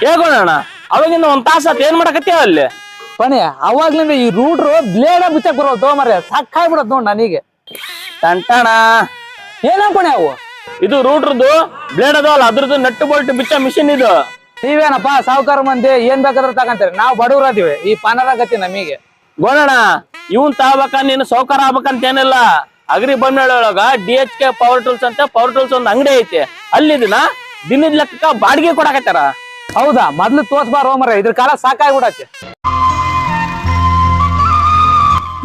ಹೇಗೋಣ ಅವಾಗಿಂದ ಒಂದ್ ತಾಸ ಏನ್ ಮಾಡಕತ್ತೀವ ಅಲ್ಲಿ ಪಣಿ ಅವಾಗ್ಲಿಂದ ಈ ರೂಟ್ರು ಬ್ಲೇಡ ಬಿಚ್ಚಕ್ ಬರೋ ತೋಮರ್ಯ ಸಾಕಾಗ್ಬಿಡತ್ ನೋಡ್ ನನಗೆ ಟಂಟಣ ಏನ ಪಣಿ ಅವು ಇದು ರೂಟ್ರದ್ದು ಬ್ಲೇಡ್ ಅದವಲ್ಲ ಅದ್ರದ್ದು ನಟ್ಟು ಬೋಲ್ಟ್ ಬಿಚ್ಚ ಮಿಷಿನ್ ಇದು ನೀವೇನಪ್ಪ ಸಾವುಕಾರ ಮಂದಿ ಏನ್ ಬೇಕಾದ್ರೆ ತಗಂತೀರಿ ನಾವು ಬಡವ್ರ ಅದೀವಿ ಈ ಪಾನರಾಗತಿ ನಮಗೆ ಗೋಣ ಇವನ್ ತಗೋಬೇಕ ನೀನು ಸೌಕಾರ ಆಗ್ಬೇಕಂತ ಏನಿಲ್ಲ ಅಗ್ರಿ ಬಂದ್ಮೇಳ ಒಳಗ DHK ಪವರ್ ಟೂಲ್ಸ್ ಅಂತ ಪವರ್ ಟೂಲ್ಸ್ ಒಂದ್ ಅಂಗಡಿ ಐತಿ ಅಲ್ಲಿದಿನ ದಿನದ ಲೆಕ್ಕ ಬಾಡಿಗೆ ಕೊಡಕತ್ತಾರ ಹೌದಾ ಮೊದ್ಲು ತೋರ್ಸ್ಬಾರ ಹೋಮರ ಇದ್ರ ಕಾಲ ಸಾಕಾಗ್ಬಿಡತ್ತೆ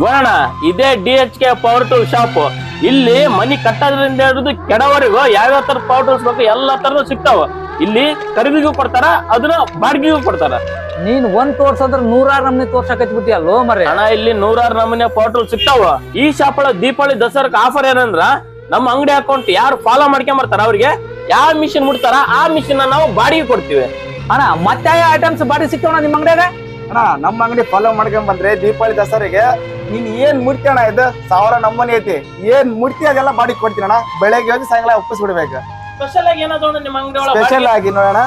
ಗೋಣ ಇದೇ DHK ಪವರ್ ಟೂಲ್ ಶಾಪ್ ಇಲ್ಲಿ ಮನಿ ಕಟ್ಟೋದ್ರಿಂದ ಹಿಡಿದು ಕೆಡವರೆಗೂ ಯಾವ್ಯಾವ ತರ ಪವರ್ ಟೂಲ್ಸ್ ಬೇಕು ಎಲ್ಲಾ ತರನು ಸಿಗ್ತಾವ ಇಲ್ಲಿ ಖರೀದಿಗೂ ಕೊಡ್ತಾರ ಅದನ್ನ ಬಾಡಿಗೆಗೂ ಕೊಡ್ತಾರ ನೀನ್ ಒಂದ್ ತೋರ್ಸಂದ್ರ 100 ನಮ್ನಿ ತೋರ್ಸಕತ್ ಬಿಟ್ಟಿಯಲ್ಲೋ ಮರೆ ಹಣ ಇಲ್ಲಿ 100 ನಮೂನೆ ಪವರ್ ಟೂಲ್ ಸಿಗ್ತಾವ ಈ ಶಾಪ್ ಒಳಗ ದೀಪಾವಳಿ ದಸರಾಕ್ ಆಫರ್ ಏನಂದ್ರ ನಮ್ಮ ಅಂಗಡಿ ಅಕೌಂಟ್ ಯಾರು ಫಾಲೋ ಮಾಡ್ಕೊಂಡ್ ಬರ್ತಾರ ಅವ್ರಿಗೆ ಯಾವ ಮಿಷಿನ್ ಮುಡ್ತಾರ ಆ ಮಿಷಿನ್ ನಾವು ಬಾಡಿಗೆ ಕೊಡ್ತೀವಿ ಅಣ್ಣ ಮತ್ತೆ ಐಟಮ್ಸ್ ಬಾಡಿ ಸಿಕ್ತಾವಣ ನಿಮ್ ಅಂಗಡಿಯಾಗ ಅಣ್ಣ ನಮ್ಮ ಅಂಗಡಿ ಫಾಲೋ ಮಾಡ್ಕೊಂಡ್ ಬಂದ್ರೆ ದೀಪಾವಳಿ ದಸರೆಗೆ ನೀನ್ ಏನ್ ಮುಡ್ತಿ ಅಣ್ಣ ಇದು 1000 ನಮ್ಮನೆ ಐತಿ ಏನ್ ಮುಡ್ತಿ ಅದೆಲ್ಲ ಬಾಡಿಗೆ ಕೊಡ್ತೀನಿ ಅಣ್ಣ ಬೆಳಗ್ಗೆ ಹೋಗಿ ಸಾಯಂಕಾಲ ಒಪ್ಪಿಸ್ಬಿಡ್ಬೇಕು ಸ್ಪೆಷಲ್ ಆಗಿ ಏನಾದ್ರು ನಿಮ್ಮ ಅಂಗಡಿ ಸ್ಪೆಷಲ್ ಆಗಿ ನೋಡೋಣ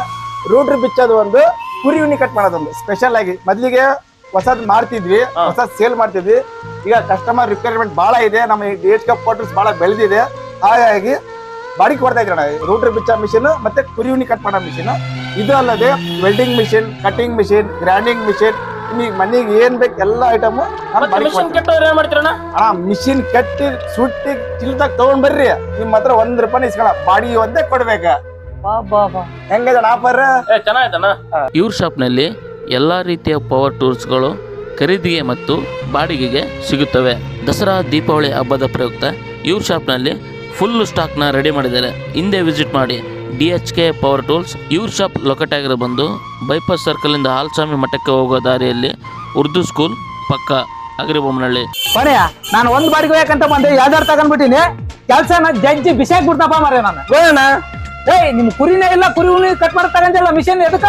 ರೂಟ್ರ್ ಬಿಚ್ಚೋದು ಒಂದು ಕುರಿ ಉಣ್ಣಿ ಕಟ್ ಮಾಡೋದೊಂದು ಸ್ಪೆಷಲ್ ಆಗಿ ಮೊದ್ಲಿಗೆ ಹೊಸದ್ ಮಾಡ್ತಿದ್ವಿ ಹೊಸದ್ ಸೇಲ್ ಮಾಡ್ತಿದ್ವಿ ಈಗ ಕಸ್ಟಮರ್ ರಿಕ್ವೈರ್ಮೆಂಟ್ ಬಹಳ ಇದೆ ನಮ್ಮ DHK ಪೋರ್ಟಲ್ಸ್ ಬಹಳ ಬೆಳೆದಿದೆ ಹಾಗಾಗಿ ಬಾಡಿಗೆ ಕೊಡ್ತಾ ಇದ್ರಣ್ಣ ರೂಟ್ರ್ ಬಿಚ್ಚ ಮಿಷಿನ್ ಮತ್ತೆ ಕುರಿ ಉಣ್ಣಿ ಕಟ್ ಮಾಡೋ ಮಿಷಿನ್ ಇದು ಅಲ್ಲದೆ welding machine cutting machine grinding machine ನಿಮಗೆ ಮನೆಗೆ ಏನ್ ಬೇಕು ಎಲ್ಲ ಐಟಮ್ ಮಿಷಿನ್ ಕೆಟ್ಟವ್ರು ಏನ್ ಮಾಡ್ತೀರಣ್ಣ ಮಿಷಿನ್ ಕಟ್ಟಿ ಸುಟ್ಟಿ ಚಿಲ್ದಾಗ ತಗೊಂಡ್ ಬರ್ರಿ ನಿಮ್ ಹತ್ರ ₹1 ಇಸ್ಕೊಳ ಬಾಡಿಗೆ ಒಂದೇ ಕೊಡ್ಬೇಕ ಹೆಂಗದ ಆಫರ್ ಚೆನ್ನಾಯ್ತಣ್ಣ ಇವ್ರ ಶಾಪ್ನಲ್ಲಿ ಎಲ್ಲ ರೀತಿಯ ಪವರ್ ಟೂಲ್ಸ್ಗಳು ಖರೀದಿಗೆ ಮತ್ತು ಬಾಡಿಗೆಗೆ ಸಿಗುತ್ತವೆ. ದಸರಾ ದೀಪಾವಳಿ ಹಬ್ಬದ ಪ್ರಯುಕ್ತ ಇವ್ರ ಶಾಪ್ನಲ್ಲಿ ಫುಲ್ ಸ್ಟಾಕ್ನ ರೆಡಿ ಮಾಡಿದ್ದಾರೆ. ಹಿಂದೆ ವಿಸಿಟ್ ಮಾಡಿ DHK ಪವರ್ ಟೂಲ್ಸ್. ಇವ್ರ ಶಾಪ್ ಲೊಕೇಟ್ ಆಗಿರೋ ಬಂದು ಬೈಪಾಸ್ ಸರ್ಕಲಿಂದ ಹಾಲ್ಸ್ವಾಮಿ ಮಠಕ್ಕೆ ಹೋಗೋ ದಾರಿಯಲ್ಲಿ ಉರ್ದು ಸ್ಕೂಲ್ ಪಕ್ಕ ಅಗ್ರಿಬೊಮ್ಮನಹಳ್ಳಿ. ಪಣೆಯ ನಾನು ಒಂದ್ ಬಾಡಿಗೆ ಬೇಕಂತ ಬಂದೆ ಯಾವ್ದಾರು ತಗೊಂಡ್ಬಿಟ್ಟಿನಿ ಕೆಲ್ಸನ ಜಡ್ಜಿ ಬಿಸಾಕ್ ಬಿಡ್ತಪ್ಪ ಮಾರೇ ನಾನು ಗೋಣ ಏಯ್ ನಿಮ್ ಕುರಿನೇ ಇಲ್ಲ ಕುರಿ ಕಟ್ ಮಾಡ್ತಾರೆ ಅಂತೆಲ್ಲ ಮಿಷನ್ ಎದಕ್ಕ